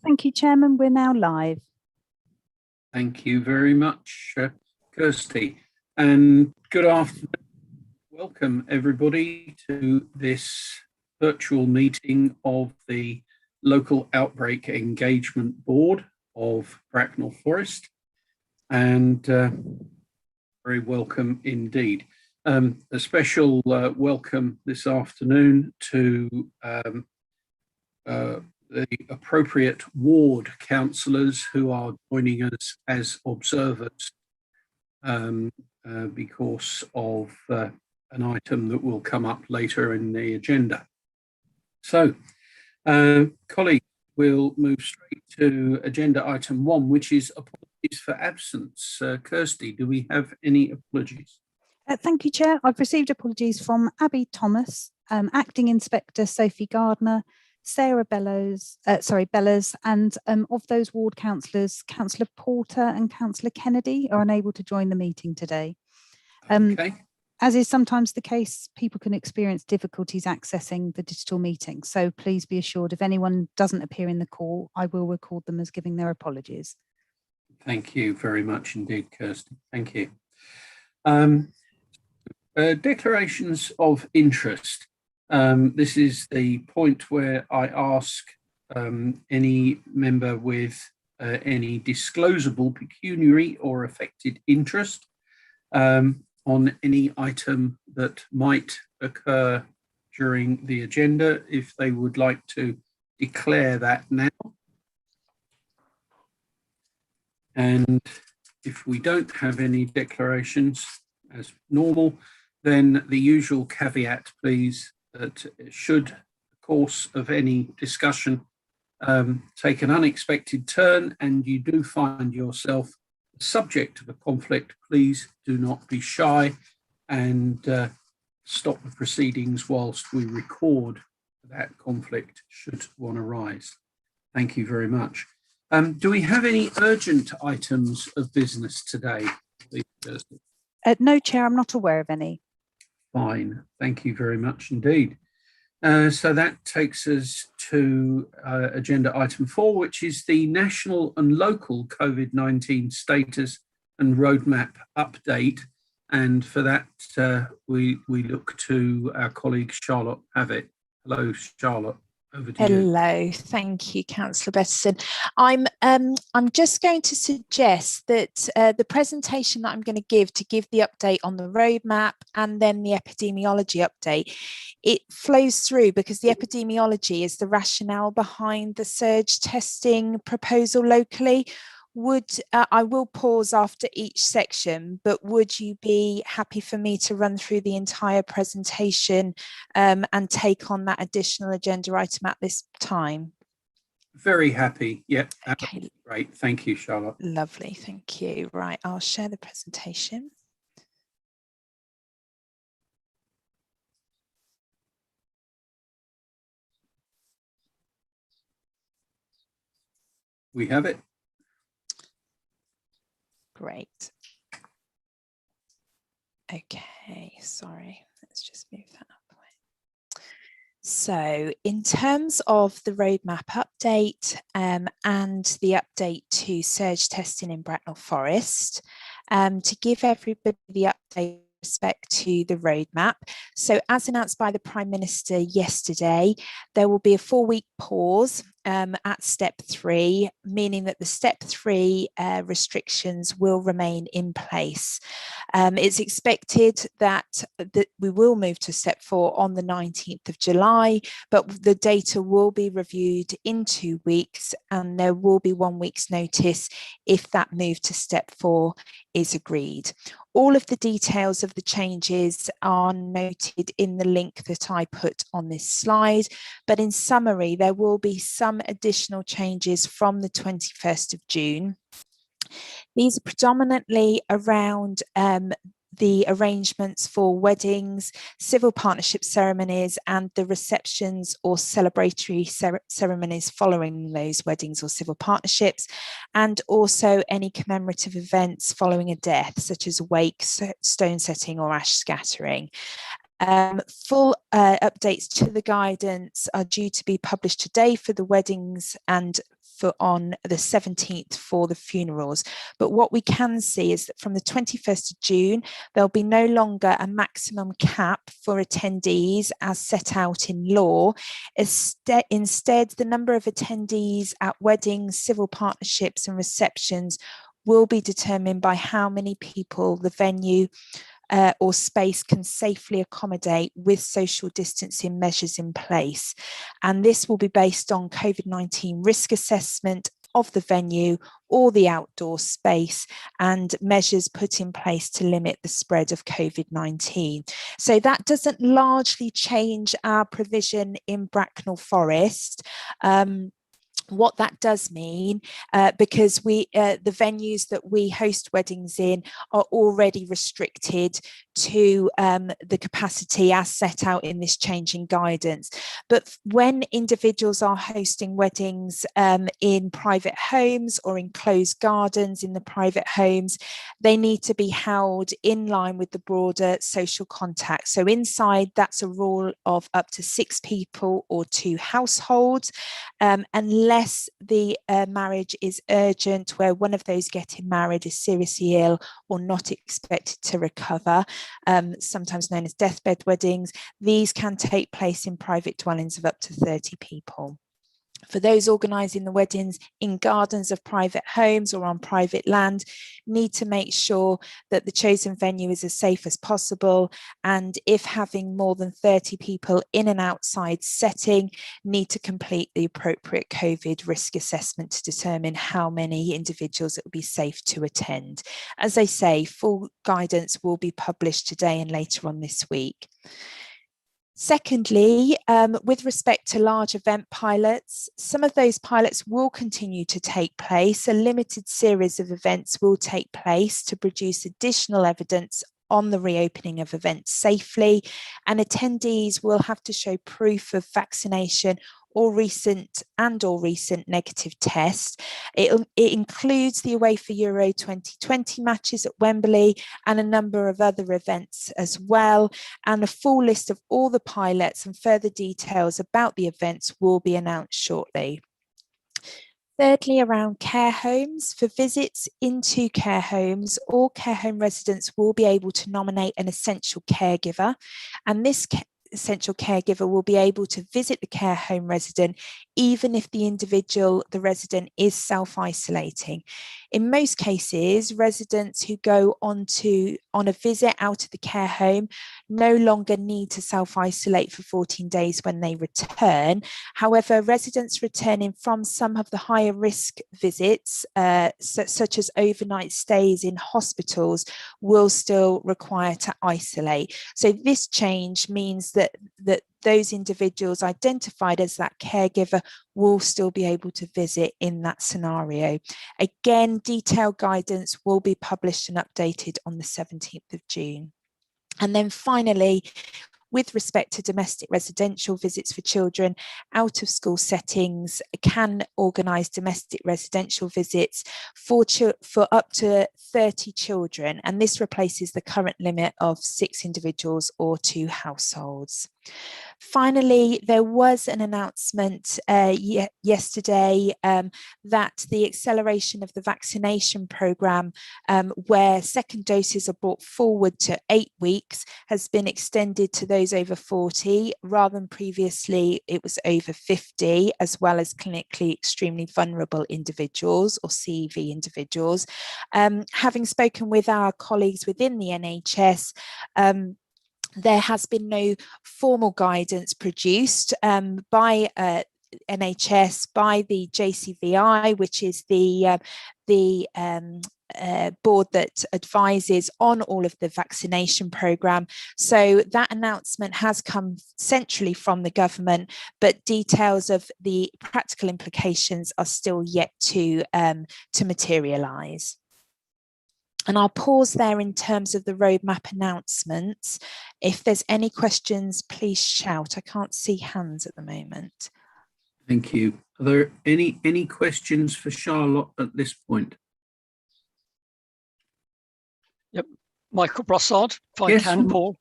Thank you, Chairman. We're now live. Thank you very much, Kirsty. And good afternoon. Welcome, everybody, to this virtual meeting of the Local Outbreak Engagement Board of Bracknell Forest. And very welcome indeed. A special welcome this afternoon to the appropriate ward councillors who are joining us as observers because of an item that will come up later in the agenda. So, colleagues, we'll move straight to agenda item 1, which is apologies for absence. Kirsty, do we have any apologies? Thank you, Chair. I've received apologies from Abby Thomas, Acting Inspector Sophie Gardner, Sarah Bellows, and of those ward councillors, Councillor Porter and Councillor Kennedy are unable to join the meeting today. Okay. As is sometimes the case, people can experience difficulties accessing the digital meeting. So please be assured if anyone doesn't appear in the call, I will record them as giving their apologies. Thank you very much indeed, Kirsty. Thank you. Declarations of interest. This is the point where I ask any member with any disclosable pecuniary or affected interest on any item that might occur during the agenda, if they would like to declare that now. And if we don't have any declarations as normal, then the usual caveat, please, that should the course of any discussion take an unexpected turn and you do find yourself subject of a conflict, please do not be shy and stop the proceedings whilst we record that conflict should one arise. Thank you very much. Do we have any urgent items of business today? Please, no, Chair, I'm not aware of any. Fine, thank you very much indeed. So that takes us to agenda item 4, which is the national and local COVID-19 status and roadmap update. And for that, we look to our colleague Charlotte Pavitt. Hello, Charlotte. Over to you. Hello, thank you, Councillor Bettison. I'm just going to suggest that the presentation that I'm going to give the update on the roadmap and then the epidemiology update, it flows through because the epidemiology is the rationale behind the surge testing proposal locally. I will pause after each section, but would you be happy for me to run through the entire presentation and take on that additional agenda item at this time? Very happy. Yeah, okay. Great. Thank you, Charlotte. Lovely. Thank you. Right, I'll share the presentation. We have it. Great. Okay, sorry, let's just move that up the way. So in terms of the roadmap update and the update to surge testing in Bracknell Forest, to give everybody the update with respect to the roadmap. So as announced by the Prime Minister yesterday, there will be a 4-week pause at step 3, meaning that the step 3 restrictions will remain in place. It's expected that we will move to step 4 on the 19th of July, but the data will be reviewed in 2 weeks and there will be 1 week's notice if that move to step 4 is agreed. All of the details of the changes are noted in the link that I put on this slide, but in summary, there will be some additional changes from the 21st of June. These are predominantly around the arrangements for weddings, civil partnership ceremonies, and the receptions or celebratory ceremonies following those weddings or civil partnerships, and also any commemorative events following a death, such as a wake, stone setting, or ash scattering. Full updates to the guidance are due to be published today for the weddings and on the 17th for the funerals. But what we can see is that from the 21st of June, there'll be no longer a maximum cap for attendees as set out in law. Instead, the number of attendees at weddings, civil partnerships and receptions will be determined by how many people the venue or space can safely accommodate with social distancing measures in place. And this will be based on COVID-19 risk assessment of the venue or the outdoor space and measures put in place to limit the spread of COVID-19. So that doesn't largely change our provision in Bracknell Forest. What that does mean, because the venues that we host weddings in are already restricted to the capacity as set out in this change in guidance. But when individuals are hosting weddings in private homes or in closed gardens in the private homes, they need to be held in line with the broader social contact. So inside, that's a rule of up to 6 people or 2 households, unless the marriage is urgent, where one of those getting married is seriously ill or not expected to recover, sometimes known as deathbed weddings. These can take place in private dwellings of up to 30 people. For those organising the weddings in gardens of private homes or on private land, need to make sure that the chosen venue is as safe as possible, and if having more than 30 people in an outside setting, need to complete the appropriate COVID risk assessment to determine how many individuals it will be safe to attend. As I say, full guidance will be published today and later on this week. Secondly, with respect to large event pilots, some of those pilots will continue to take place. A limited series of events will take place to produce additional evidence on the reopening of events safely, and attendees will have to show proof of vaccination or recent negative test. It includes the UEFA Euro 2020 matches at Wembley and a number of other events as well. And a full list of all the pilots and further details about the events will be announced shortly. Thirdly, around care homes, for visits into care homes, all care home residents will be able to nominate an essential caregiver, and this essential caregiver will be able to visit the care home resident even if the resident is self-isolating. In most cases, residents who go on a visit out of the care home no longer need to self-isolate for 14 days when they return. However, residents returning from some of the higher risk visits, such as overnight stays in hospitals, will still require to isolate. So this change means that those individuals identified as that caregiver will still be able to visit in that scenario. Again, detailed guidance will be published and updated on the 17th of June. And then finally, with respect to domestic residential visits for children, out of school settings can organise domestic residential visits for up to 30 children, and this replaces the current limit of 6 individuals or 2 households. Finally, there was an announcement yesterday that the acceleration of the vaccination programme, where second doses are brought forward to 8 weeks, has been extended to those over 40, rather than previously it was over 50, as well as clinically extremely vulnerable individuals or CEV individuals. Having spoken with our colleagues within the NHS, there has been no formal guidance produced by NHS, by the JCVI, which is the board that advises on all of the vaccination programme. So that announcement has come centrally from the government, but details of the practical implications are still yet to materialise. And I'll pause there in terms of the roadmap announcements. If there's any questions, please shout. I can't see hands at the moment. Thank you. Are there any questions for Charlotte at this point? Yep. Michael Brossard, if I Yes, can, Paul.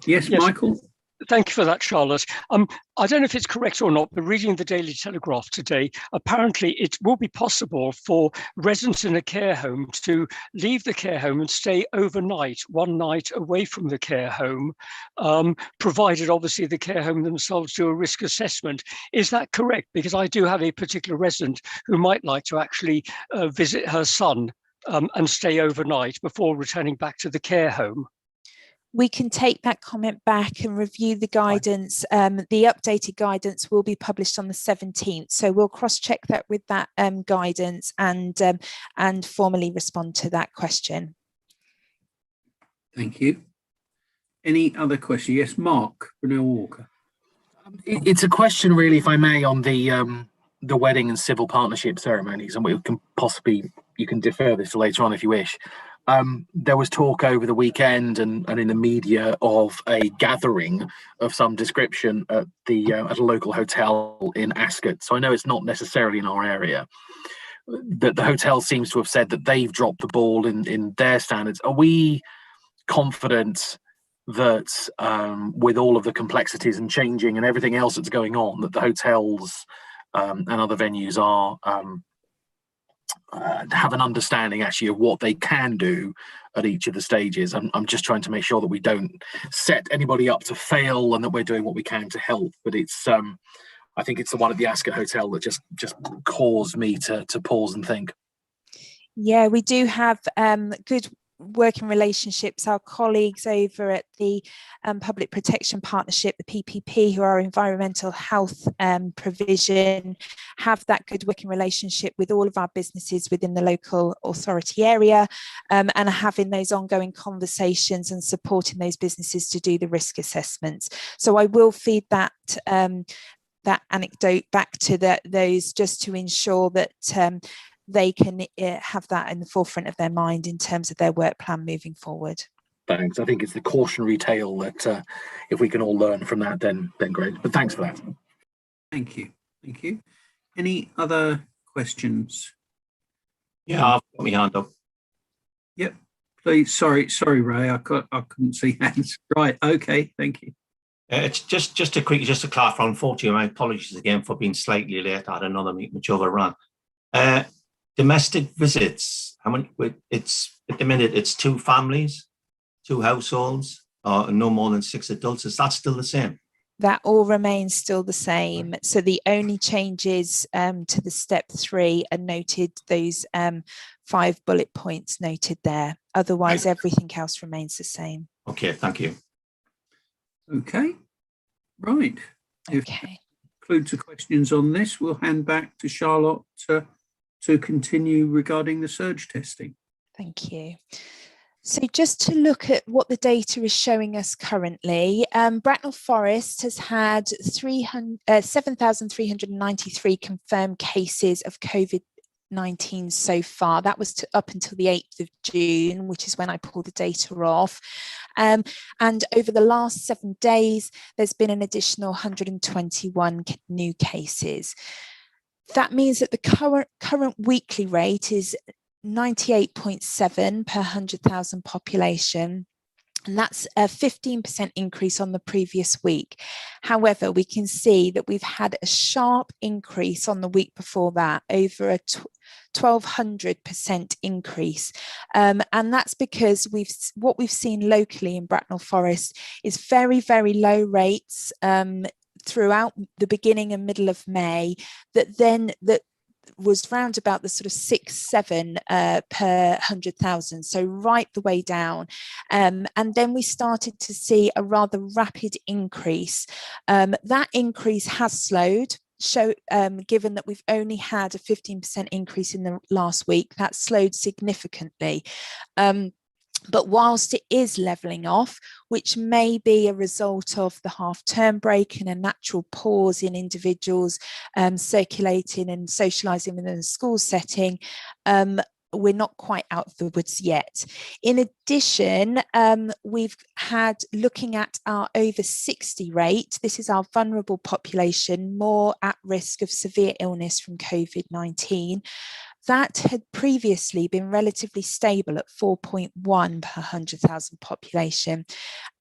Yes, yes. Michael. Thank you for that, Charlotte. I don't know if it's correct or not, but reading the Daily Telegraph today, apparently it will be possible for residents in a care home to leave the care home and stay overnight, one night away from the care home, provided obviously the care home themselves do a risk assessment. Is that correct? Because I do have a particular resident who might like to actually visit her son and stay overnight before returning back to the care home. We can take that comment back and review the guidance. The updated guidance will be published on the 17th. So we'll cross-check that with that guidance and formally respond to that question. Thank you. Any other question? Yes, Mark Bracknell Walker. It's a question, really, if I may, on the wedding and civil partnership ceremonies, and we can possibly, you can defer this to later on if you wish. There was talk over the weekend and in the media of a gathering of some description at a local hotel in Ascot. So I know it's not necessarily in our area, but the hotel seems to have said that they've dropped the ball in their standards. Are we confident that with all of the complexities and changing and everything else that's going on, that the hotels and other venues are have an understanding actually of what they can do at each of the stages? I'm just trying to make sure that we don't set anybody up to fail and that we're doing what we can to help. But it's I think it's the one at the Ascot Hotel that just caused me to pause and think. Yeah, we do have good working relationships. Our colleagues over at the Public Protection Partnership, the PPP, who are environmental health provision, have that good working relationship with all of our businesses within the local authority area, and are having those ongoing conversations and supporting those businesses to do the risk assessments. So I will feed that that anecdote back to those just to ensure that they can have that in the forefront of their mind in terms of their work plan moving forward. Thanks. I think it's the cautionary tale that if we can all learn from that, then great. But thanks for that. Thank you. Thank you. Any other questions? Yeah, I've got my hand up. Yep. Please. Sorry, Ray. I couldn't see hands. Right. Okay. Thank you. It's just to clarify. Unfortunately, my apologies again for being slightly late. I had another meeting which overran. Domestic visits. How many? It's at the minute. It's 2 families, 2 households, no more than 6 adults. Is that still the same? That all remains still the same. So the only changes to the step 3 are noted, those 5 bullet points noted there. Otherwise, everything else remains the same. Okay, thank you. Okay. Right. If that concludes the questions on this, we'll hand back to Charlotte to continue regarding the surge testing. Thank you. So just to look at what the data is showing us currently, Bracknell Forest has had 7,393 confirmed cases of COVID-19 so far. That was up until the 8th of June, which is when I pulled the data off. And over the last 7 days, there's been an additional 121 new cases. That means that the current weekly rate is 98.7 per 100,000 population, and that's a 15% increase on the previous week. However, we can see that we've had a sharp increase on the week before that, over a 1,200% increase, and that's because what we've seen locally in Bracknell Forest is very, very low rates throughout the beginning and middle of May, that was round about the sort of 6-7 per 100,000, so right the way down, and then we started to see a rather rapid increase. That increase has slowed. Given that we've only had a 15% increase in the last week, that slowed significantly. But whilst it is levelling off, which may be a result of the half-term break and a natural pause in individuals circulating and socialising within a school setting, we're not quite out of the woods yet. In addition, we've had, looking at our over 60 rate, this is our vulnerable population, more at risk of severe illness from COVID-19. that had previously been relatively stable at 4.1 per 100,000 population.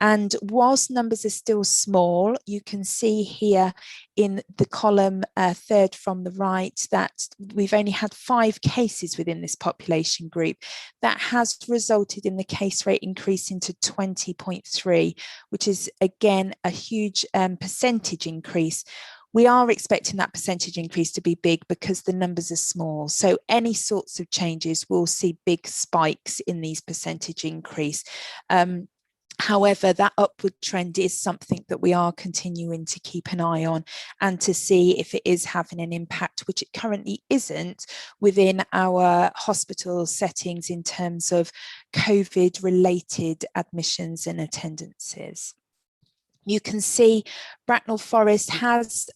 And whilst numbers are still small, you can see here in the column third from the right that we've only had 5 cases within this population group. That has resulted in the case rate increasing to 20.3, which is again a huge percentage increase. We are expecting that percentage increase to be big because the numbers are small. So any sorts of changes will see big spikes in these percentage increase. However, that upward trend is something that we are continuing to keep an eye on and to see if it is having an impact, which it currently isn't, within our hospital settings in terms of COVID-related admissions and attendances. You can see Bracknell Forest has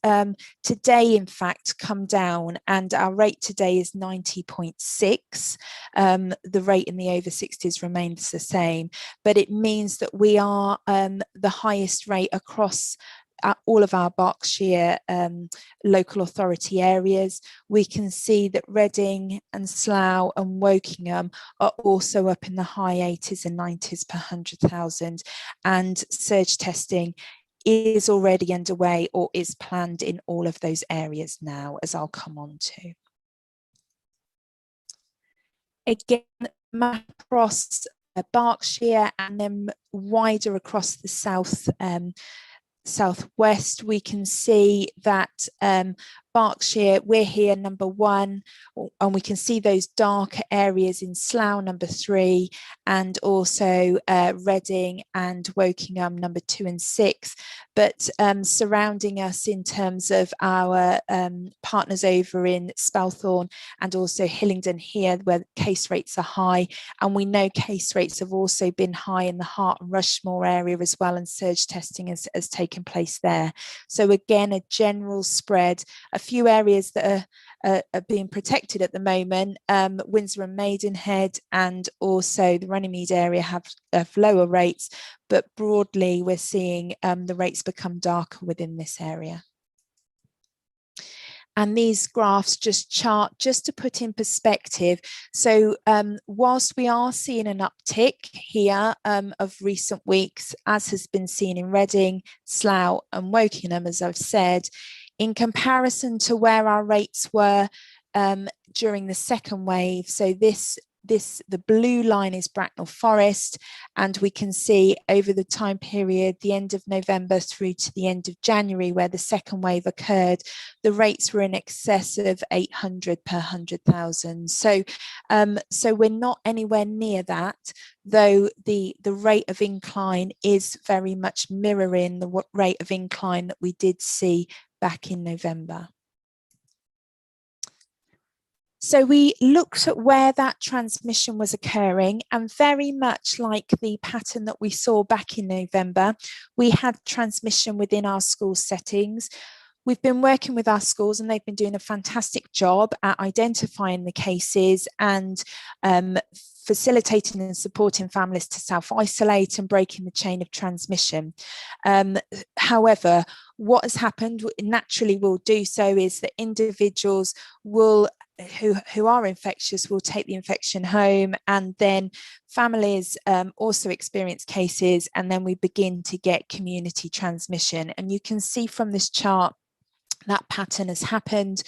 today, in fact, come down, and our rate today is 90.6. The rate in the over 60s remains the same, but it means that we are the highest rate across all of our Berkshire local authority areas. We can see that Reading and Slough and Wokingham are also up in the high 80s and 90s per 100,000, and surge testing is already underway or is planned in all of those areas now, as I'll come on to. Again, map across Berkshire and then wider across the southwest, we can see that Berkshire, we're here number 1, and we can see those darker areas in Slough number 3, and also Reading and Wokingham number 2 and 6. But surrounding us in terms of our partners over in Spelthorne and also Hillingdon here, where case rates are high, and we know case rates have also been high in the Hart and Rushmore area as well, and surge testing has taken place there. So again, a general spread. A few areas that are being protected at the moment, Windsor and Maidenhead, and also the Runnymede area have lower rates, but broadly we're seeing the rates become darker within this area. And these graphs just chart, just to put in perspective. So whilst we are seeing an uptick here of recent weeks, as has been seen in Reading, Slough and Wokingham, as I've said, in comparison to where our rates were during the second wave, so the blue line is Bracknell Forest, and we can see over the time period, the end of November through to the end of January, where the second wave occurred, the rates were in excess of 800 per 100,000. So we're not anywhere near that, though the rate of incline is very much mirroring the rate of incline that we did see back in November. So we looked at where that transmission was occurring, and very much like the pattern that we saw back in November, we had transmission within our school settings. We've been working with our schools, and they've been doing a fantastic job at identifying the cases and facilitating and supporting families to self-isolate and breaking the chain of transmission. However, what has happened, naturally will do so, is that individuals will who are infectious will take the infection home, and then families also experience cases, and then we begin to get community transmission. And you can see from this chart that pattern has happened,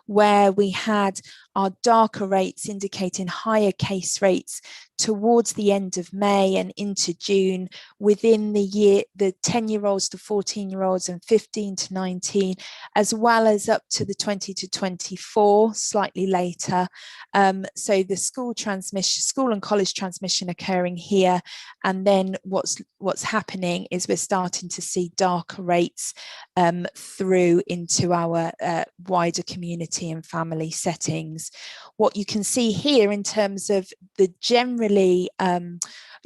where we had our darker rates indicating higher case rates towards the end of May and into June within the year, the 10-year-olds to 14-year-olds and 15 to 19, as well as up to the 20 to 24 slightly later. So the school and college transmission occurring here, and then what's happening is we're starting to see darker rates through into our wider community and family settings. What you can see here in terms of the generally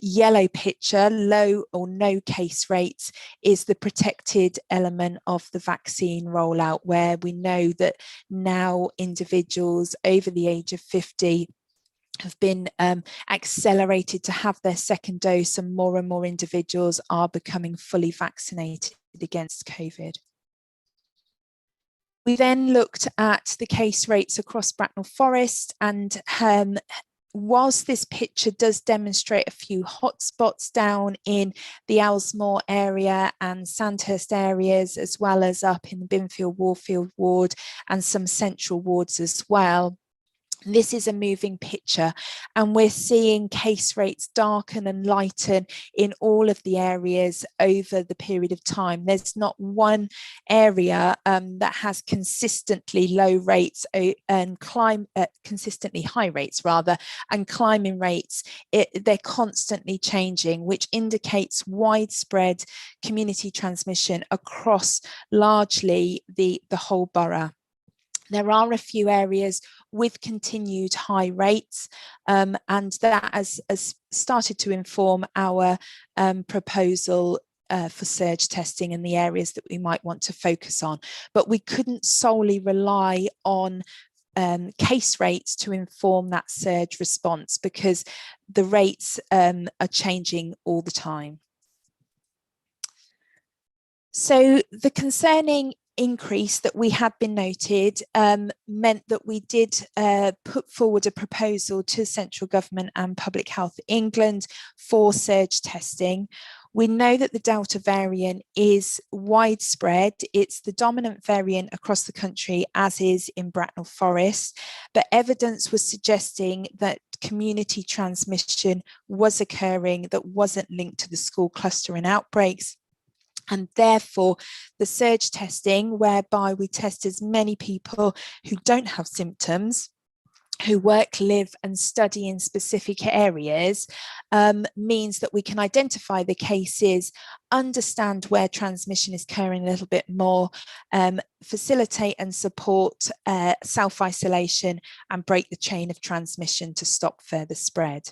yellow picture, low or no case rates, is the protected element of the vaccine rollout, where we know that now individuals over the age of 50 have been accelerated to have their second dose, and more individuals are becoming fully vaccinated against COVID. We then looked at the case rates across Bracknell Forest, and whilst this picture does demonstrate a few hotspots down in the Ellesmere area and Sandhurst areas, as well as up in the Binfield Warfield ward and some central wards as well, this is a moving picture, and we're seeing case rates darken and lighten in all of the areas over the period of time. There's not one area that has consistently low rates and consistently high rates rather, and climbing rates. They're constantly changing, which indicates widespread community transmission across largely the whole borough. There are a few areas with continued high rates, and that has started to inform our proposal for surge testing in the areas that we might want to focus on. But we couldn't solely rely on case rates to inform that surge response, because the rates are changing all the time. So the concerning increase that we had been noted meant that we did put forward a proposal to central government and Public Health England for surge testing. We know that the Delta variant is widespread. It's the dominant variant across the country, as is in Bracknell Forest, but evidence was suggesting that community transmission was occurring that wasn't linked to the school cluster and outbreaks. And therefore, the surge testing, whereby we test as many people who don't have symptoms, who work, live and study in specific areas, means that we can identify the cases, understand where transmission is occurring a little bit more, facilitate and support self-isolation, and break the chain of transmission to stop further spread.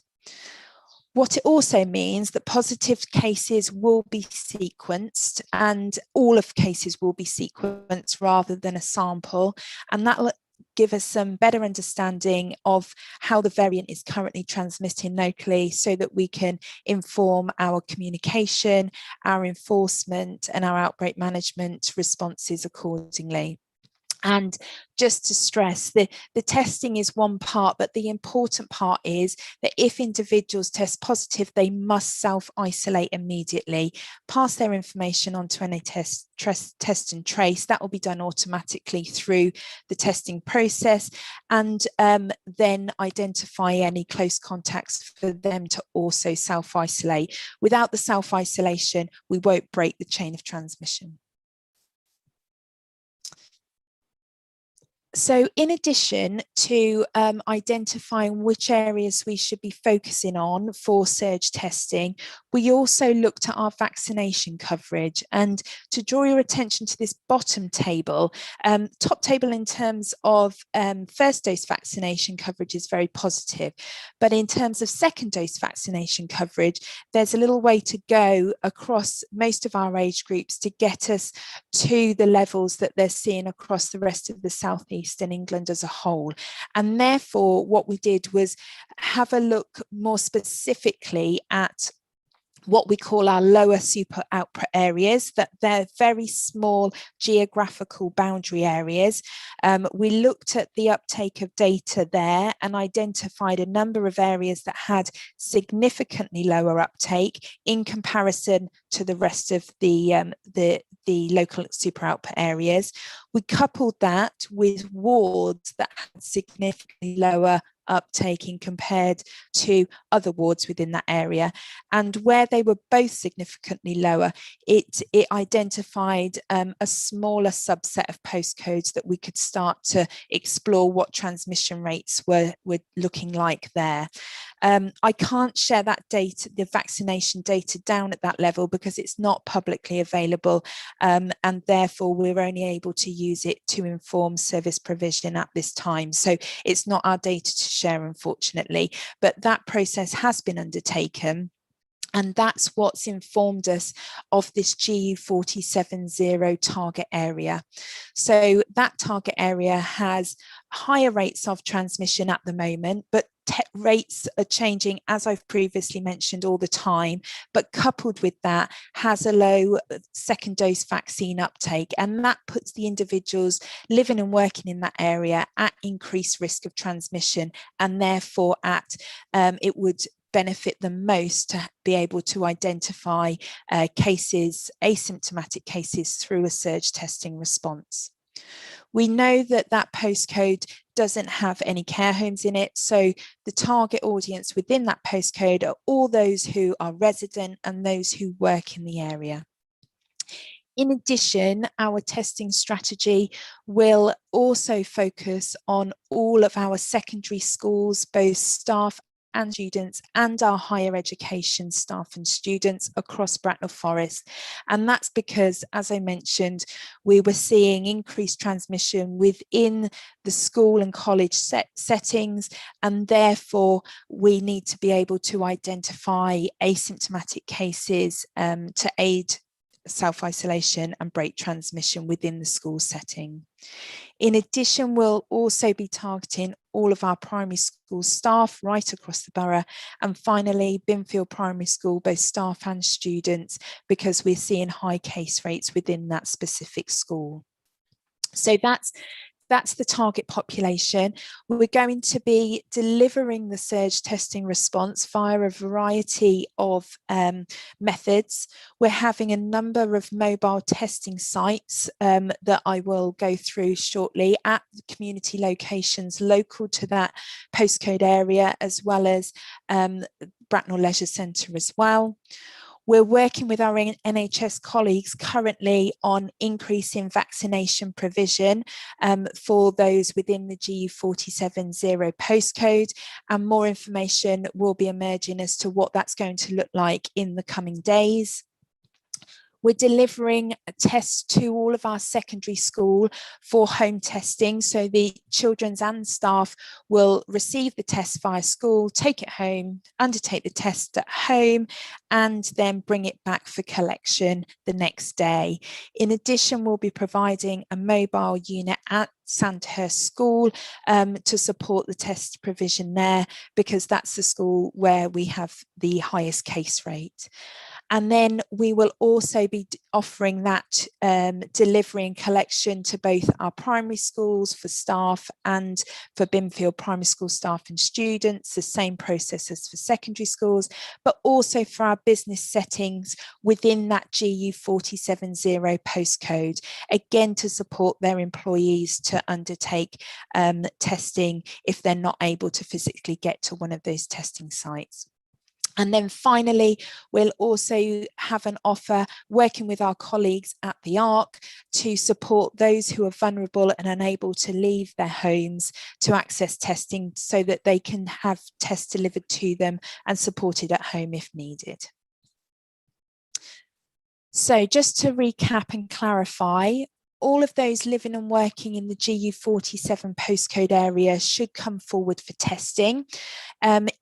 What it also means that positive cases will be sequenced, and all of cases will be sequenced rather than a sample, and that will give us some better understanding of how the variant is currently transmitting locally, so that we can inform our communication, our enforcement and our outbreak management responses accordingly. And just to stress, the testing is one part, but the important part is that if individuals test positive, they must self-isolate immediately, pass their information on to NHS test and trace. That will be done automatically through the testing process, and then identify any close contacts for them to also self-isolate. Without the self-isolation, we won't break the chain of transmission. So in addition to identifying which areas we should be focusing on for surge testing, we also looked at our vaccination coverage. And to draw your attention to this bottom table, top table in terms of first dose vaccination coverage is very positive. But in terms of second dose vaccination coverage, there's a little way to go across most of our age groups to get us to the levels that they're seeing across the rest of the southeast and England as a whole. And therefore, what we did was have a look more specifically at what we call our lower super output areas, that they're very small geographical boundary areas. We looked at the uptake of data there and identified a number of areas that had significantly lower uptake in comparison to the rest of the local super output areas. We coupled that with wards that had significantly lower uptaking compared to other wards within that area, and where they were both significantly lower, it identified a smaller subset of postcodes that we could start to explore what transmission rates were looking like there. I can't share that data, the vaccination data, down at that level because it's not publicly available, and therefore we're only able to use it to inform service provision at this time. So it's not our data to share, unfortunately, but that process has been undertaken. And that's what's informed us of this GU470 target area. So that target area has higher rates of transmission at the moment, but rates are changing, as I've previously mentioned, all the time, but coupled with that has a low second dose vaccine uptake, and that puts the individuals living and working in that area at increased risk of transmission, and therefore it would benefit them most to be able to identify cases, asymptomatic cases, through a surge testing response. We know that that postcode doesn't have any care homes in it, so the target audience within that postcode are all those who are resident and those who work in the area. In addition, our testing strategy will also focus on all of our secondary schools, both staff and students, and our higher education staff and students across Bracknell Forest. And that's because, as I mentioned, we were seeing increased transmission within the school and college settings, and therefore we need to be able to identify asymptomatic cases to aid self-isolation and break transmission within the school setting. In addition, we'll also be targeting all of our primary school staff right across the borough, and finally Binfield Primary School, both staff and students, because we're seeing high case rates within that specific school. So that's the target population. We're going to be delivering the surge testing response via a variety of methods. We're having a number of mobile testing sites that I will go through shortly at community locations local to that postcode area, as well as Bracknell Leisure Centre as well. We're working with our NHS colleagues currently on increasing vaccination provision for those within the GU470 postcode, and more information will be emerging as to what that's going to look like in the coming days. We're delivering tests to all of our secondary school for home testing. So the children and staff will receive the test via school, take it home, undertake the test at home, and then bring it back for collection the next day. In addition, we'll be providing a mobile unit at Sandhurst School to support the test provision there, because that's the school where we have the highest case rate. And then we will also be offering that delivery and collection to both our primary schools for staff and for Binfield Primary School staff and students, the same process as for secondary schools, but also for our business settings within that GU470 postcode, again to support their employees to undertake testing if they're not able to physically get to one of those testing sites. And then finally, we'll also have an offer working with our colleagues at the ARC to support those who are vulnerable and unable to leave their homes to access testing, so that they can have tests delivered to them and supported at home if needed. So just to recap and clarify, all of those living and working in the GU47 postcode area should come forward for testing.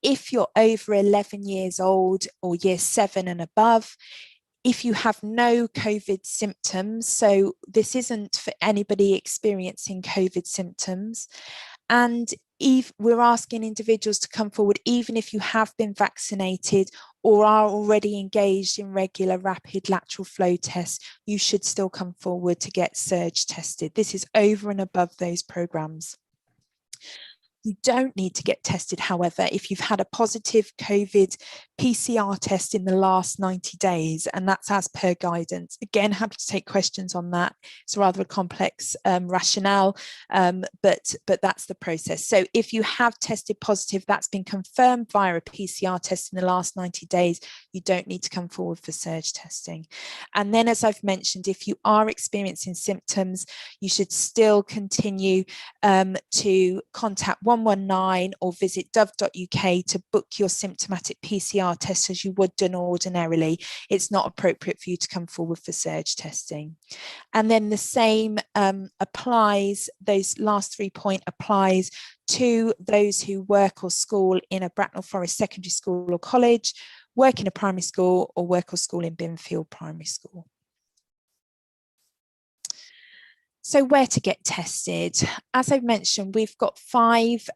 If you're over 11 years old or year 7 and above, if you have no COVID symptoms, so this isn't for anybody experiencing COVID symptoms, and we're asking individuals to come forward even if you have been vaccinated or are already engaged in regular rapid lateral flow tests, you should still come forward to get surge tested. This is over and above those programs. You don't need to get tested, however, if you've had a positive COVID PCR test in the last 90 days, and that's as per guidance. Again, happy to take questions on that. It's rather a complex rationale, but that's the process. So if you have tested positive, that's been confirmed via a PCR test in the last 90 days, you don't need to come forward for surge testing. And then, as I've mentioned, if you are experiencing symptoms, you should still continue to contact 119 or visit dove.uk to book your symptomatic PCR test as you would done ordinarily. It's not appropriate for you to come forward for surge testing. And then the same applies, those last 3 points applies to those who work or school in a Bracknell Forest secondary school or college, work in a primary school, or work or school in Binfield Primary School. So where to get tested? As I've mentioned, we've got 5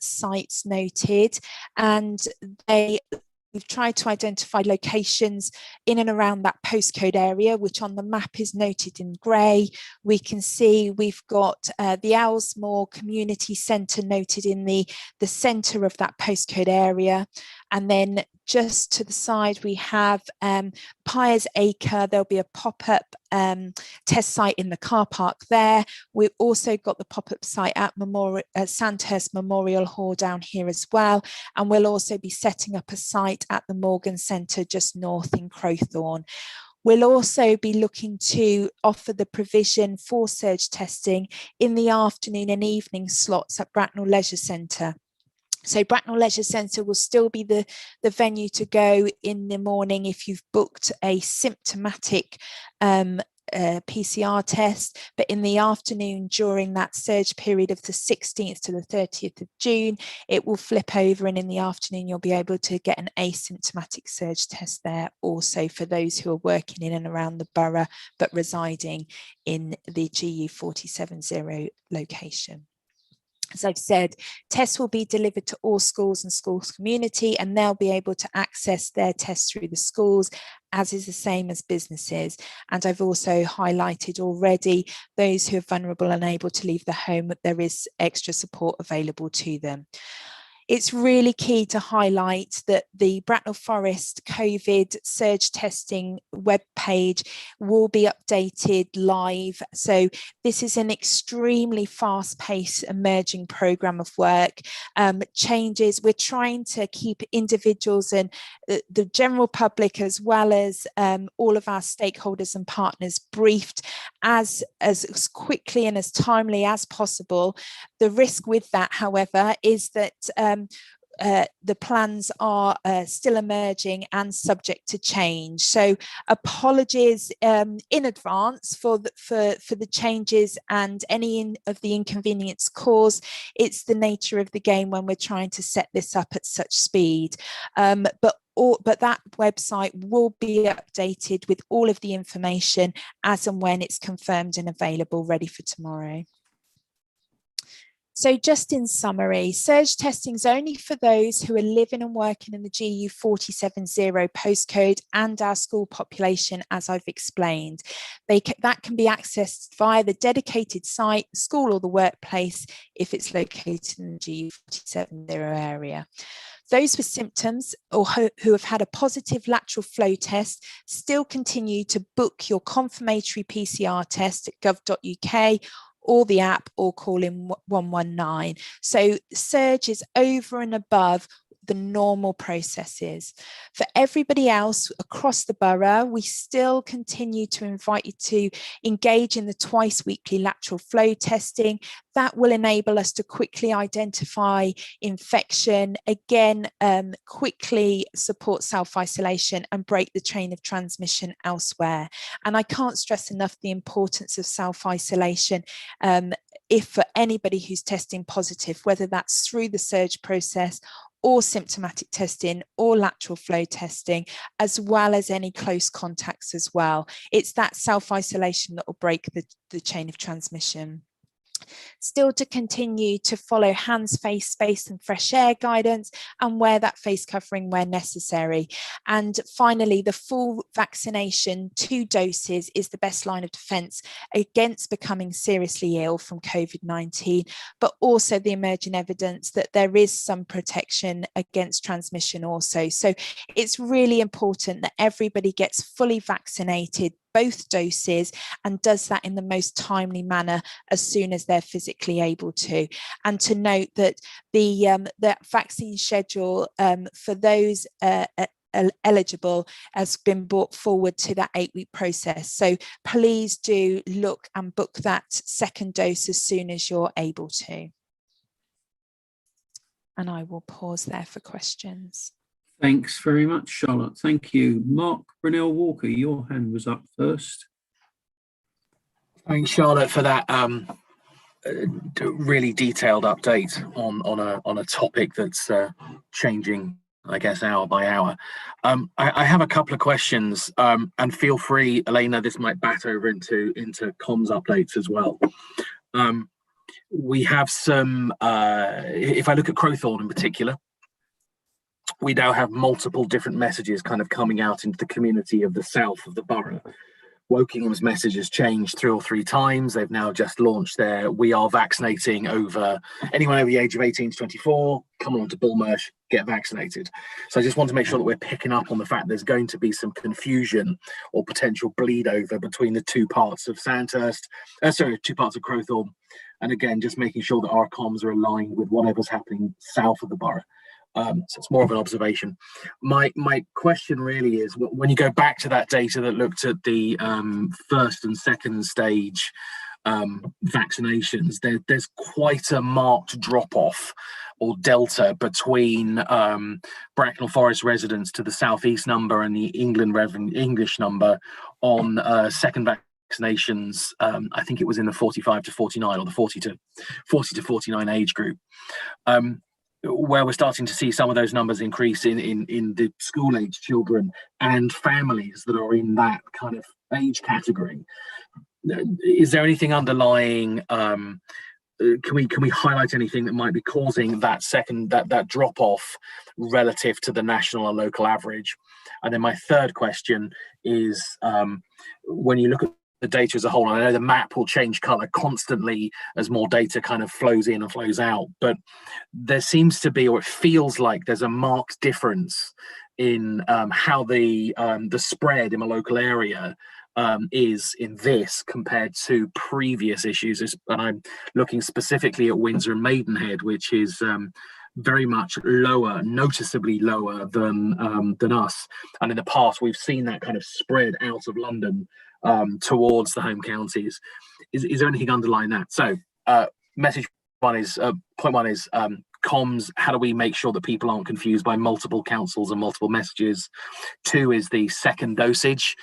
sites noted, and we've tried to identify locations in and around that postcode area, which on the map is noted in grey. We can see we've got the Owlsmore Community Centre noted in the centre of that postcode area. And then just to the side, we have Pyres Acre. There'll be a pop-up test site in the car park there. We've also got the pop-up site at Sandhurst Memorial Hall down here as well. And we'll also be setting up a site at the Morgan Centre just north in Crowthorne. We'll also be looking to offer the provision for surge testing in the afternoon and evening slots at Bracknell Leisure Centre. So Bracknell Leisure Centre will still be the venue to go in the morning if you've booked a symptomatic PCR test, but in the afternoon during that surge period of the 16th to the 30th of June, it will flip over, and in the afternoon you'll be able to get an asymptomatic surge test there also for those who are working in and around the borough but residing in the GU 470 location. As I've said, tests will be delivered to all schools and schools community, and they'll be able to access their tests through the schools, as is the same as businesses. And I've also highlighted already those who are vulnerable and unable to leave the home, that there is extra support available to them. It's really key to highlight that the Bracknell Forest COVID surge testing webpage will be updated live. So this is an extremely fast-paced emerging programme of work. Changes, we're trying to keep individuals and the general public, as well as all of our stakeholders and partners, briefed as quickly and as timely as possible. The risk with that, however, is that the plans are still emerging and subject to change. So apologies in advance for the changes and any of the inconvenience caused. It's the nature of the game when we're trying to set this up at such speed. But that website will be updated with all of the information as and when it's confirmed and available, ready for tomorrow. So just in summary, surge testing is only for those who are living and working in the GU 470 postcode and our school population, as I've explained. That can be accessed via the dedicated site, school or the workplace, if it's located in the GU 470 area. Those with symptoms or who have had a positive lateral flow test still continue to book your confirmatory PCR test at gov.uk or the app, or call in 119. So surge is over and above the normal processes. For everybody else across the borough, we still continue to invite you to engage in the twice weekly lateral flow testing. That will enable us to quickly identify infection, again, quickly support self-isolation and break the chain of transmission elsewhere. And I can't stress enough the importance of self-isolation if for anybody who's testing positive, whether that's through the surge process or symptomatic testing or lateral flow testing, as well as any close contacts as well. It's that self-isolation that will break the chain of transmission. Still to continue to follow hands, face, space and fresh air guidance, and wear that face covering where necessary. And finally, the full vaccination, 2 doses, is the best line of defence against becoming seriously ill from COVID-19, but also the emerging evidence that there is some protection against transmission also. So it's really important that everybody gets fully vaccinated, both doses, and does that in the most timely manner as soon as they're physically able to. And to note that the vaccine schedule for those eligible has been brought forward to that 8-week process. So please do look and book that second dose as soon as you're able to. And I will pause there for questions. Thanks very much, Charlotte. Thank you. Mark Brunel Walker, your hand was up first. Thanks, Charlotte, for that really detailed update on a topic that's changing I guess, hour by hour. I have a couple of questions, and feel free, Elena, this might bat over into comms updates as well. We have some, if I look at Crowthorne in particular, we now have multiple different messages kind of coming out into the community of the south of the borough. Wokingham's message has changed 3 or 3 times. They've now just launched their "We are vaccinating over anyone over the age of 18 to 24. Come on to Bullmersh, get vaccinated." So I just want to make sure that we're picking up on the fact there's going to be some confusion or potential bleed over between the 2 parts of Sandhurst, 2 parts of Crowthorne, and again, just making sure that our comms are aligned with whatever's happening south of the borough. So it's more of an observation. My question really is, when you go back to that data that looked at the first and second stage vaccinations, there's quite a marked drop-off or delta between Bracknell Forest residents to the southeast number and the English number on second vaccinations. I think it was in the 45 to 49 or the 40 to 49 age group. Where we're starting to see some of those numbers increase in the school-age children and families that are in that kind of age category. Is there anything underlying? Can we highlight anything that might be causing that drop off relative to the national and local average? And then my third question is, when you look at the data as a whole, and I know the map will change color constantly as more data kind of flows in and flows out, but there seems to be, or it feels like there's a marked difference in how the spread in a local area is in this compared to previous issues. And I'm looking specifically at Windsor and Maidenhead, which is very much lower, noticeably lower than us. And in the past, we've seen that kind of spread out of London towards the home counties. Is there anything underlying that? So point one is comms. How do we make sure that people aren't confused by multiple councils and multiple messages? 2 is the second dosage.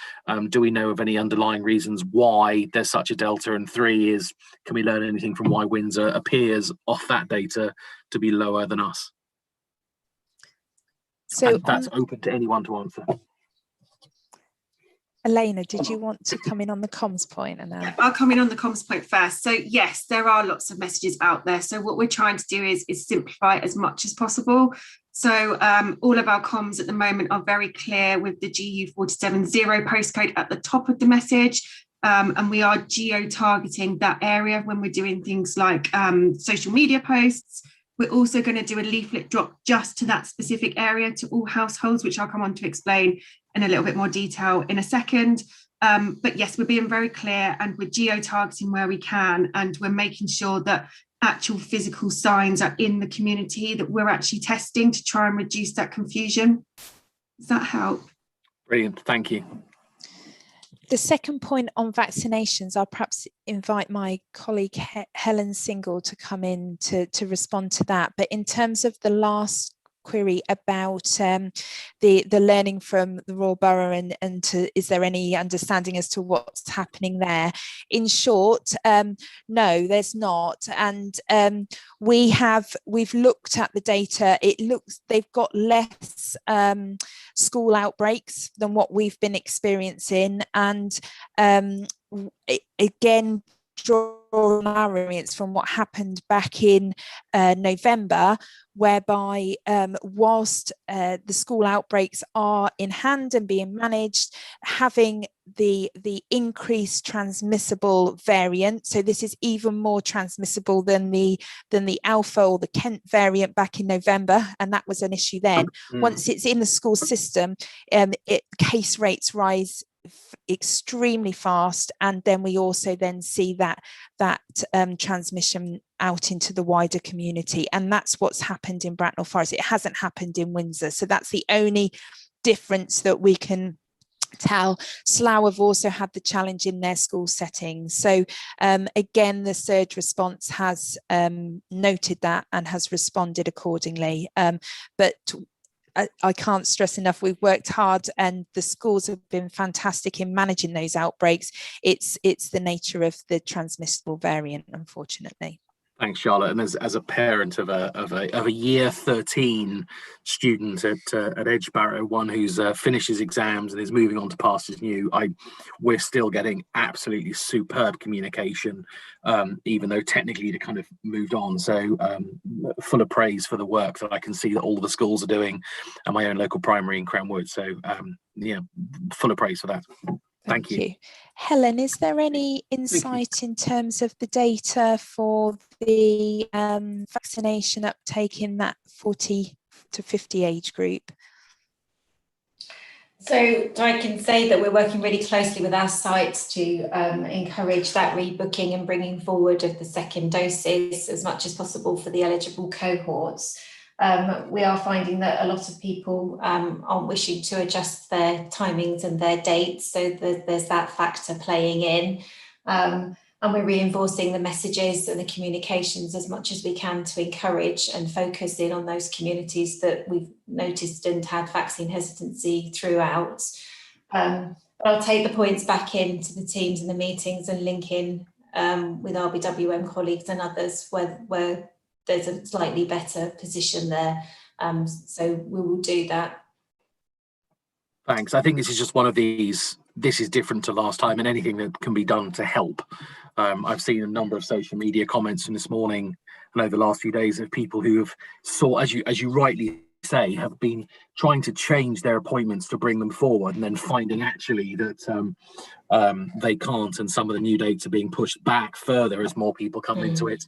Do we know of any underlying reasons why there's such a delta? And 3 is, can we learn anything from why Windsor appears off that data to be lower than us? So and that's open to anyone to answer. Elena, did you want to come in on the comms point? And then I'll come in on the comms point first. So yes, there are lots of messages out there. So what we're trying to do is simplify it as much as possible. So all of our comms at the moment are very clear with the GU470 postcode at the top of the message. And we are geo-targeting that area when we're doing things like social media posts. We're also going to do a leaflet drop just to that specific area to all households, which I'll come on to explain in a little bit more detail in a second. But yes, we're being very clear and we're geo-targeting where we can, and we're making sure that actual physical signs are in the community that we're actually testing to try and reduce that confusion. Does that help? Brilliant, thank you. The second point on vaccinations, I'll perhaps invite my colleague Helen Single to come in to respond to that. But in terms of the last query about the learning from the Royal Borough and is there any understanding as to what's happening there? In short, no, there's not. And we've looked at the data. It looks they've got less school outbreaks than what we've been experiencing, and again, draw our variance from what happened back in November, whereby whilst the school outbreaks are in hand and being managed, having the increased transmissible variant, so this is even more transmissible than the Alpha or the Kent variant back in November, and that was an issue then. Once it's in the school system, case rates rise extremely fast, and then we also then see that transmission out into the wider community, and that's what's happened in Bracknell Forest. It hasn't happened in Windsor, so that's the only difference that we can tell. Slough have also had the challenge in their school settings. So again, the surge response has noted that and has responded accordingly, but I can't stress enough, we've worked hard and the schools have been fantastic in managing those outbreaks. It's the nature of the transmissible variant, unfortunately. Thanks, Charlotte. And as a parent of a year 13 student at Edgebarrow, one who's finished his exams and is moving on to Pastures New, we're still getting absolutely superb communication, even though technically it kind of moved on. So full of praise for the work that I can see that all the schools are doing, and my own local primary in Cranwood. So yeah, full of praise for that. Thank you. Helen, is there any insight in terms of the data for the vaccination uptake in that 40 to 50 age group? So I can say that we're working really closely with our sites to encourage that rebooking and bringing forward of the second doses as much as possible for the eligible cohorts. We are finding that a lot of people aren't wishing to adjust their timings and their dates, so there's that factor playing in. And we're reinforcing the messages and the communications as much as we can to encourage and focus in on those communities that we've noticed and had vaccine hesitancy throughout. But I'll take the points back into the teams and the meetings and link in with RBWM colleagues and others where there's a slightly better position there. So we will do that. Thanks. I think this is just one of these, this is different to last time, and anything that can be done to help. I've seen a number of social media comments from this morning and over the last few days of people who have as you rightly say, have been trying to change their appointments to bring them forward, and then finding actually that they can't, and some of the new dates are being pushed back further as more people come into it.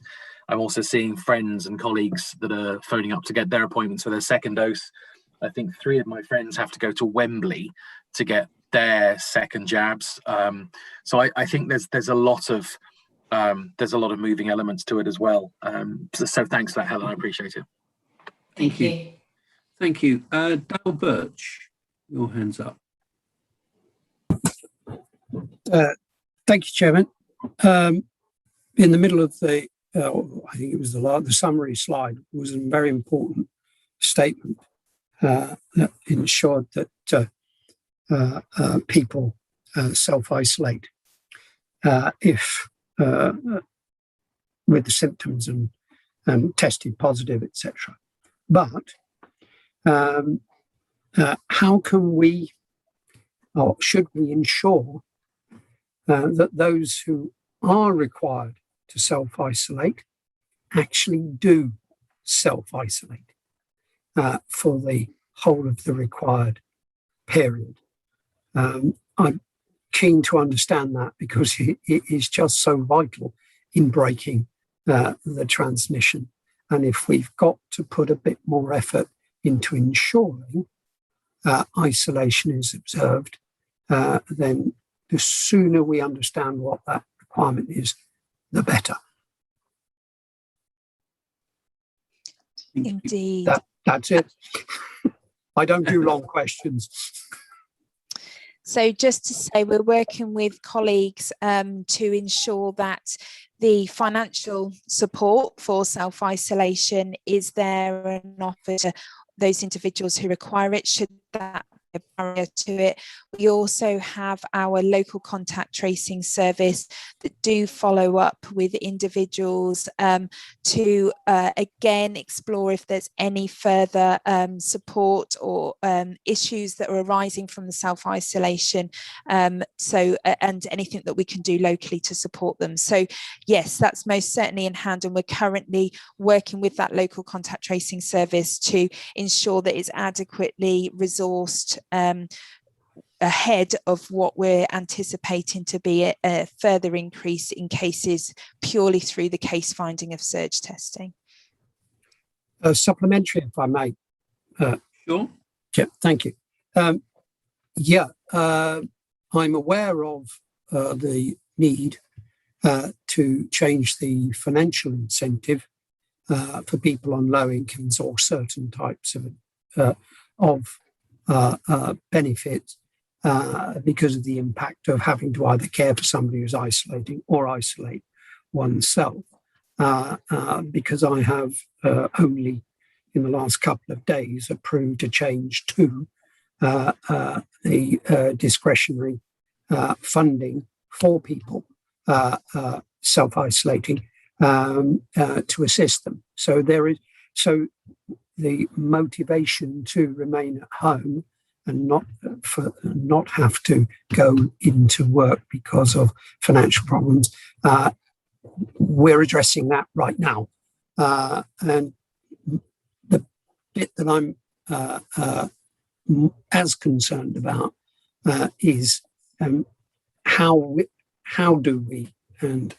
I'm also seeing friends and colleagues that are phoning up to get their appointments for their second dose. I think 3 of my friends have to go to Wembley to get their second jabs. So I think there's a lot of moving elements to it as well. So thanks for that, Helen. I appreciate it. Thank you. Thank you. Dale Birch, your hand's up. Thank you, Chairman. In the middle of the, I think it was the summary slide, was a very important statement that ensured that people self-isolate if with the symptoms and tested positive, etc. But how can we, or should we, ensure that those who are required to self-isolate actually do self-isolate for the whole of the required period? I'm keen to understand that, because it is just so vital in breaking the transmission. And if we've got to put a bit more effort into ensuring isolation is observed, then the sooner we understand what that requirement is, the better. Indeed. That's it. I don't do long questions. So just to say, we're working with colleagues to ensure that the financial support for self-isolation is there and offered to those individuals who require it, should that be a barrier to it. We also have our local contact tracing service that do follow up with individuals to again explore if there's any further support or issues that are arising from the self-isolation, and anything that we can do locally to support them. So yes, that's most certainly in hand, and we're currently working with that local contact tracing service to ensure that it's adequately resourced ahead of what we're anticipating to be a further increase in cases purely through the case finding of surge testing. Supplementary, if I may. Sure. Yeah, thank you. I'm aware of the need to change the financial incentive for people on low incomes or certain types of benefits because of the impact of having to either care for somebody who's isolating or isolate oneself. Because I have only in the last couple of days approved a change to the discretionary funding for people self-isolating to assist them. So the motivation to remain at home and not have to go into work because of financial problems, we're addressing that right now. And the bit that I'm as concerned about is how do we and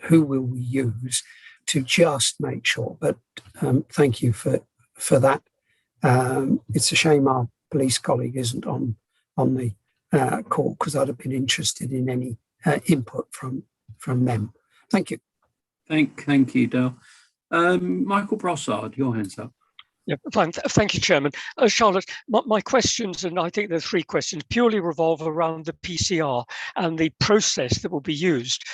who will we use to just make sure. But thank you for that. It's a shame our police colleague isn't on the call, because I'd have been interested in any input from them. Thank you. Thank you, Dale. Michael Brossard, your hand's up. Yeah, thank you, Chairman. Charlotte, my questions, and I think there are 3 questions, purely revolve around the PCR and the process that will be used.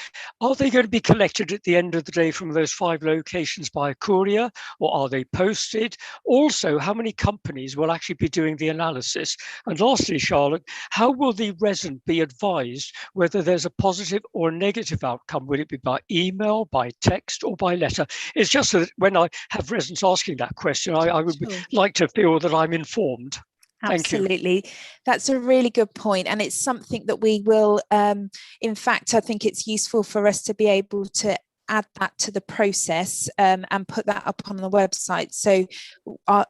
Are they going to be collected at the end of the day from those 5 locations by a courier, or are they posted? Also, how many companies will actually be doing the analysis? And lastly, Charlotte, how will the resident be advised whether there's a positive or a negative outcome? Will it be by email, by text, or by letter? It's just that when I have residents asking that question, I would like to feel that I'm informed. Absolutely. That's a really good point. And it's something that we will, in fact, I think it's useful for us to be able to add that to the process and put that up on the website. So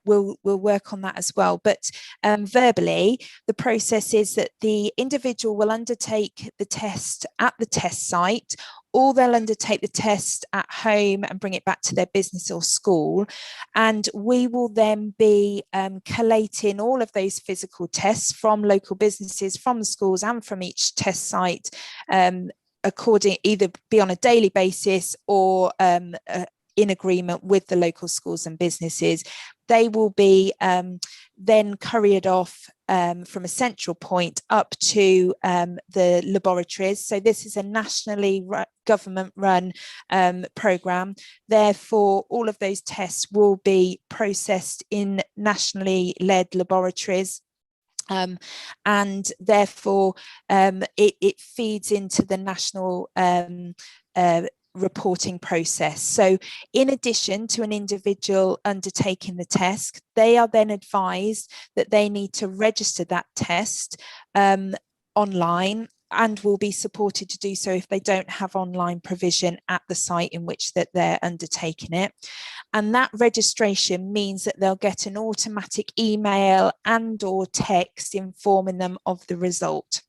we'll work on that as well. But verbally, the process is that the individual will undertake the test at the test site, or they'll undertake the test at home and bring it back to their business or school. And we will then be collating all of those physical tests from local businesses, from the schools, and from each test site, either be on a daily basis or in agreement with the local schools and businesses. They will be then couriered off from a central point up to the laboratories. So this is a nationally government-run programme. Therefore, all of those tests will be processed in nationally led laboratories. And therefore, it feeds into the national reporting process. So in addition to an individual undertaking the test, they are then advised that they need to register that test online, and will be supported to do so if they don't have online provision at the site in which that they're undertaking it. And that registration means that they'll get an automatic email and or text informing them of the result.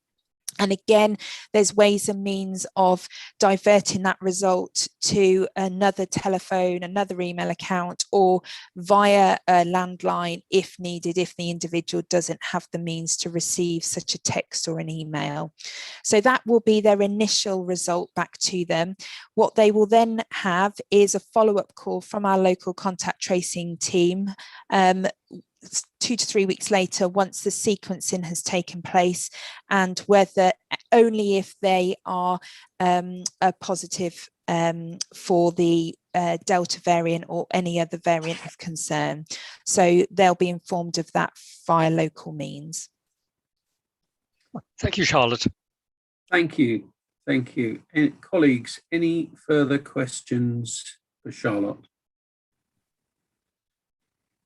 And again, there's ways and means of diverting that result to another telephone, another email account, or via a landline if needed, if the individual doesn't have the means to receive such a text or an email. So that will be their initial result back to them. What they will then have is a follow-up call from our local contact tracing team 2 to 3 weeks later, once the sequencing has taken place, and whether only if they are a positive for the Delta variant or any other variant of concern. So they'll be informed of that via local means. Thank you, Charlotte. Thank you. Thank you. Colleagues, any further questions for Charlotte?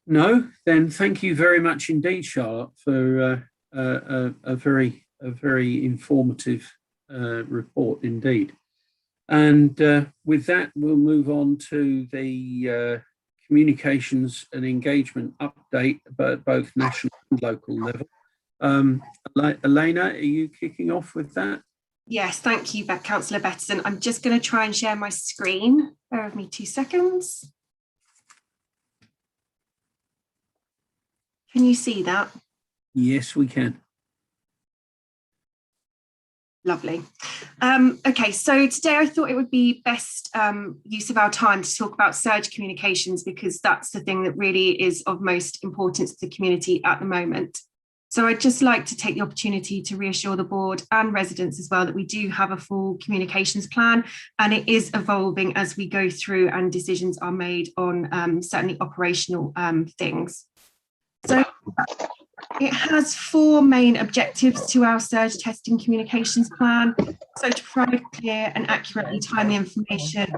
No, then thank you very much indeed, Charlotte, for a very informative report indeed. And with that, we'll move on to the communications and engagement update, but both national and local level. Elena, are you kicking off with that? Yes, thank you, Councillor Bettison. I'm just going to try and share my screen. Bear with me 2 seconds. Can you see that? Yes, we can. Lovely. Okay, so today I thought it would be best use of our time to talk about surge communications, because that's the thing that really is of most importance to the community at the moment. So I'd just like to take the opportunity to reassure the board and residents as well that we do have a full communications plan, and it is evolving as we go through and decisions are made on certainly operational things. So it has 4 main objectives to our surge testing communications plan. So to provide clear and accurately timely information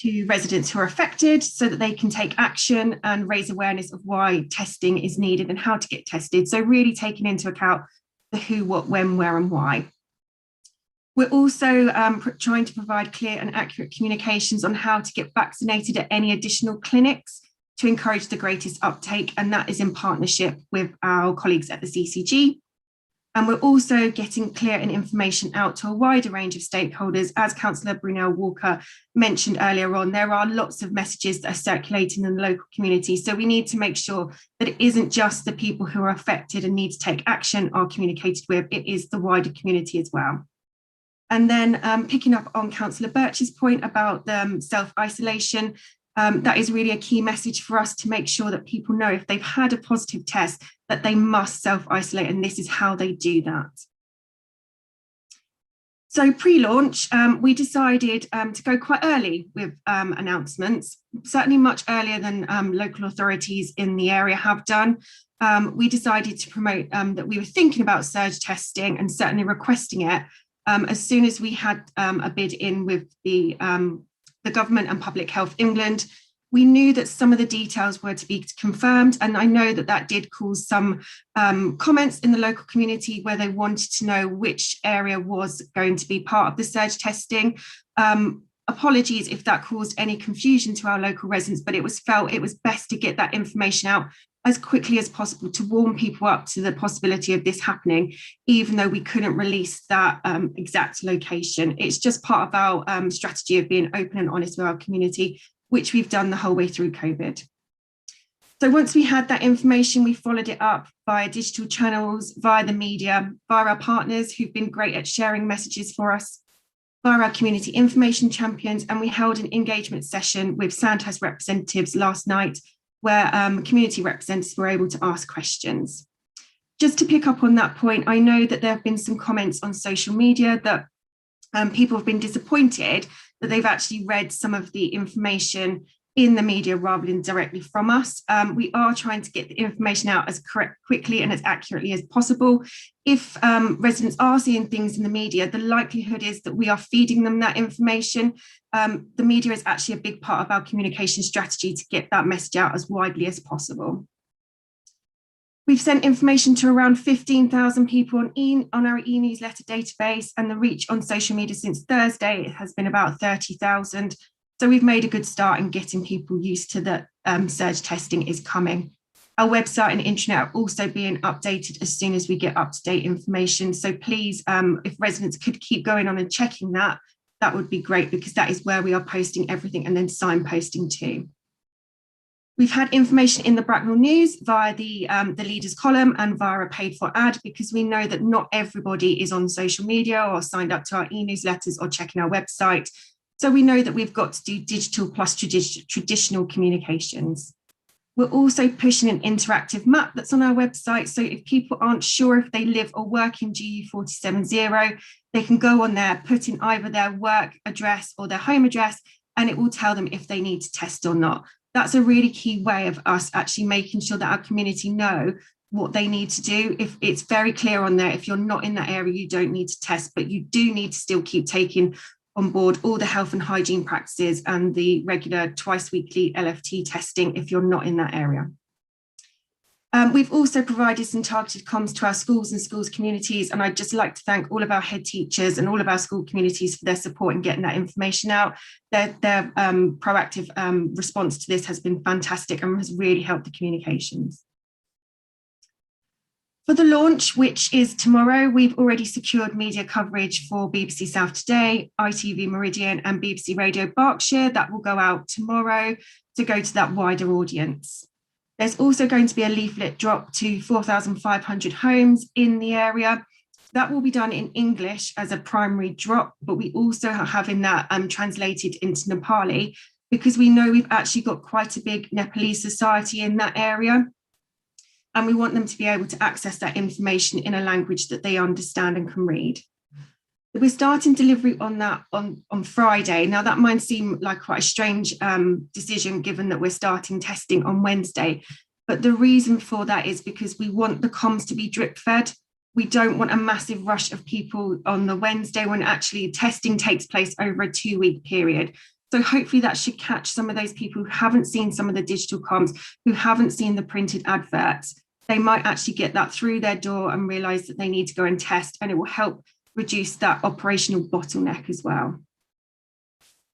to residents who are affected so that they can take action and raise awareness of why testing is needed and how to get tested. So really taking into account the who, what, when, where and why. We're also trying to provide clear and accurate communications on how to get vaccinated at any additional clinics to encourage the greatest uptake, and that is in partnership with our colleagues at the CCG. And we're also getting clear and information out to a wider range of stakeholders. As Councillor Brunel Walker mentioned earlier on, there are lots of messages that are circulating in the local community. So we need to make sure that it isn't just the people who are affected and need to take action are communicated with, it is the wider community as well. And then picking up on Councillor Birch's point about self-isolation, that is really a key message for us to make sure that people know if they've had a positive test that they must self-isolate, and this is how they do that. So pre-launch, we decided to go quite early with announcements, certainly much earlier than local authorities in the area have done. We decided to promote that we were thinking about surge testing and certainly requesting it as soon as we had a bid in with the government and Public Health England. We knew that some of the details were to be confirmed, and I know that that did cause some comments in the local community where they wanted to know which area was going to be part of the surge testing. Apologies if that caused any confusion to our local residents, but it was felt it was best to get that information out as quickly as possible to warm people up to the possibility of this happening, even though we couldn't release that exact location. It's just part of our strategy of being open and honest with our community, which we've done the whole way through COVID. So once we had that information, we followed it up via digital channels, via the media, via our partners who've been great at sharing messages for us, via our community information champions, and we held an engagement session with Sandhurst representatives last night where community representatives were able to ask questions. Just to pick up on that point, I know that there have been some comments on social media that people have been disappointed that they've actually read some of the information in the media rather than directly from us. We are trying to get the information out as quickly and as accurately as possible. If residents are seeing things in the media, the likelihood is that we are feeding them that information. The media is actually a big part of our communication strategy to get that message out as widely as possible. We've sent information to around 15,000 people on our e-newsletter database, and the reach on social media since Thursday has been about 30,000. So we've made a good start in getting people used to that surge testing is coming. Our website and intranet are also being updated as soon as we get up-to-date information. So please, if residents could keep going on and checking that, that would be great, because that is where we are posting everything and then signposting too. We've had information in the Bracknell News via the leaders column and via a paid for ad, because we know that not everybody is on social media or signed up to our e-newsletters or checking our website. So we know that we've got to do digital plus traditional communications. We're also pushing an interactive map that's on our website. So if people aren't sure if they live or work in GU 470, they can go on there, put in either their work address or their home address, and it will tell them if they need to test or not. That's a really key way of us actually making sure that our community know what they need to do. If it's very clear on there, if you're not in that area, you don't need to test, but you do need to still keep taking on board all the health and hygiene practices and the regular twice weekly LFT testing if you're not in that area. We've also provided some targeted comms to our schools and schools communities, and I'd just like to thank all of our head teachers and all of our school communities for their support in getting that information out. Their proactive response to this has been fantastic and has really helped the communications. For the launch, which is tomorrow, we've already secured media coverage for BBC South Today, ITV Meridian and BBC Radio Berkshire. That will go out tomorrow to go to that wider audience. There's also going to be a leaflet drop to 4,500 homes in the area. That will be done in English as a primary drop, but we also are having that translated into Nepali, because we know we've actually got quite a big Nepalese society in that area. And we want them to be able to access that information in a language that they understand and can read. We're starting delivery on that on Friday. Now, that might seem like quite a strange decision, given that we're starting testing on Wednesday. But the reason for that is because we want the comms to be drip fed. We don't want a massive rush of people on the Wednesday when actually testing takes place over a 2-week period. So hopefully that should catch some of those people who haven't seen some of the digital comms, who haven't seen the printed adverts. They might actually get that through their door and realise that they need to go and test, and it will help reduce that operational bottleneck as well.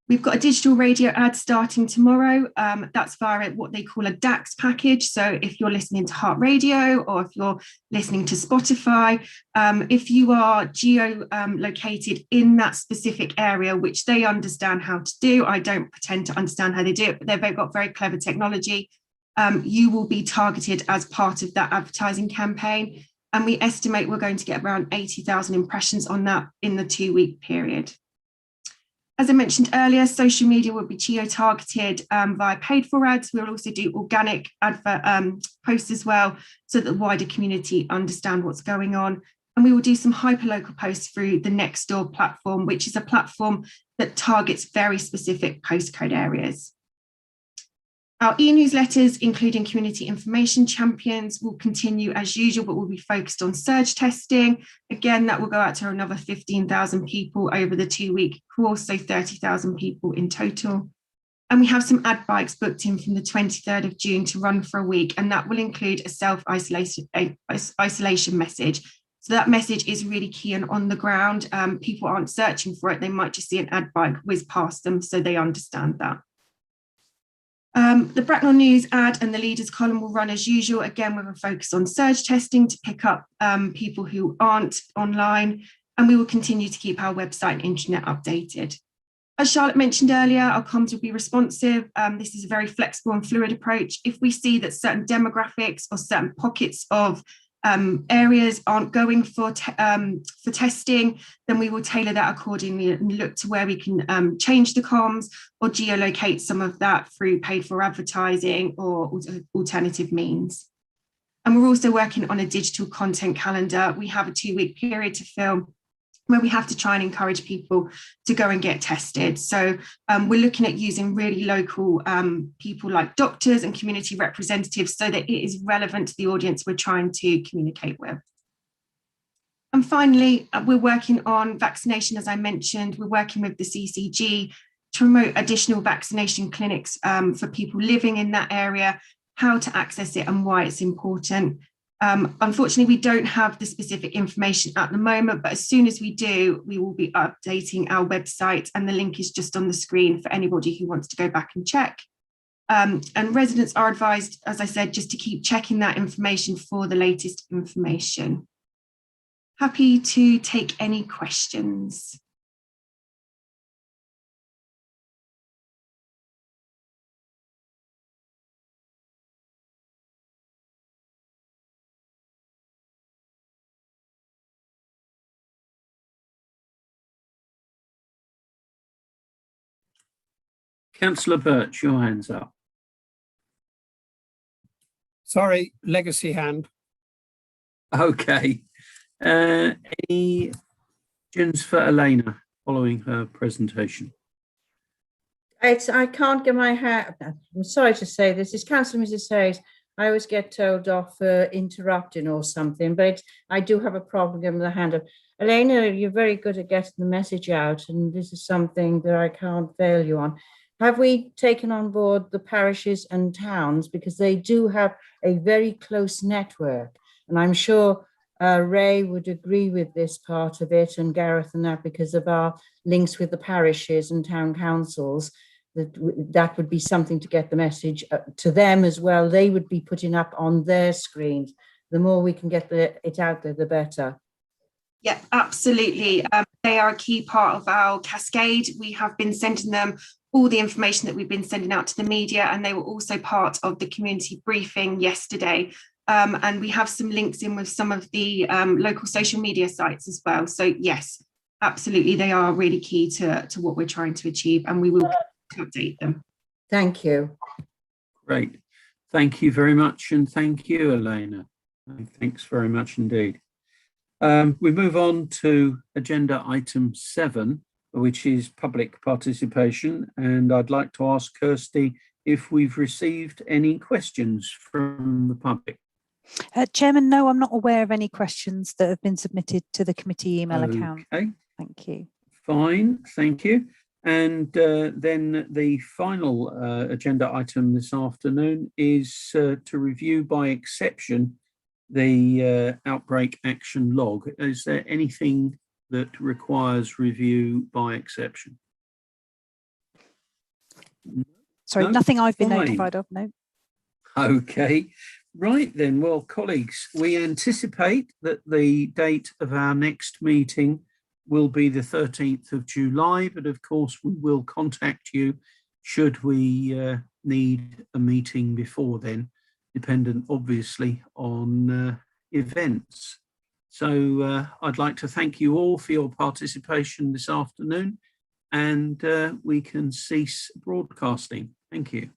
We've got a digital radio ad starting tomorrow. That's via what they call a DAX package. So if you're listening to Heart Radio or if you're listening to Spotify, if you are geo-located in that specific area, which they understand how to do, I don't pretend to understand how they do it, but they've got very clever technology, you will be targeted as part of that advertising campaign. And we estimate we're going to get around 80,000 impressions on that in the 2-week period. As I mentioned earlier, social media will be geo-targeted via paid-for ads. We'll also do organic advert posts as well, so that the wider community understand what's going on. And we will do some hyperlocal posts through the Nextdoor platform, which is a platform that targets very specific postcode areas. Our e-newsletters, including community information champions, will continue as usual, but will be focused on surge testing. Again, that will go out to another 15,000 people over the 2-week course, so 30,000 people in total. And we have some ad bikes booked in from the 23rd of June to run for a week, and that will include a self-isolation message. So that message is really key and on the ground. People aren't searching for it. They might just see an ad bike whiz past them, so they understand that. The Bracknell News ad and the leaders column will run as usual, again with a focus on surge testing to pick up people who aren't online, and we will continue to keep our website and intranet updated. As Charlotte mentioned earlier, our comms will be responsive. This is a very flexible and fluid approach. If we see that certain demographics or certain pockets of areas aren't going for testing, then we will tailor that accordingly and look to where we can change the comms or geolocate some of that through paid for advertising or alternative means. And we're also working on a digital content calendar. We have a 2-week period to film where we have to try and encourage people to go and get tested. So we're looking at using really local people like doctors and community representatives so that it is relevant to the audience we're trying to communicate with. And finally, we're working on vaccination, as I mentioned. We're working with the CCG to promote additional vaccination clinics for people living in that area, how to access it and why it's important. Unfortunately, we don't have the specific information at the moment, but as soon as we do, we will be updating our website, and the link is just on the screen for anybody who wants to go back and check. And residents are advised, as I said, just to keep checking that information for the latest information. Happy to take any questions. Councillor Birch, your hand's up. Sorry, legacy hand. Okay. Any questions for Elena following her presentation? I can't get my hand. I'm sorry to say this. It's Councillor Mrs. Hayes. I always get told off for interrupting or something, but I do have a problem getting the hand up. Elena, you're very good at getting the message out, and this is something that I can't fail you on. Have we taken on board the parishes and towns, because they do have a very close network, and I'm sure Ray would agree with this part of it, and Gareth and that, because of our links with the parishes and town councils, that would be something to get the message to them as well. They would be putting up on their screens. The more we can get it out there, the better. Yeah, absolutely. They are a key part of our cascade. We have been sending them all the information that we've been sending out to the media, and they were also part of the community briefing yesterday. And we have some links in with some of the local social media sites as well. So yes, absolutely, they are really key to what we're trying to achieve, and we will update them. Thank you. Great. Thank you very much, and thank you, Elena. Thanks very much indeed. We move on to agenda item 7, which is public participation, and I'd like to ask Kirsty if we've received any questions from the public. Chairman, no, I'm not aware of any questions that have been submitted to the committee email account. Okay. Thank you. Fine, thank you. And then the final agenda item this afternoon is to review by exception the outbreak action log. Is there anything that requires review by exception? Sorry, No? nothing I've been Fine. notified of, no. Okay, right then. Well, colleagues, we anticipate that the date of our next meeting will be the 13th of July, but of course we will contact you should we need a meeting before then, dependent obviously on events. So I'd like to thank you all for your participation this afternoon, and we can cease broadcasting. Thank you.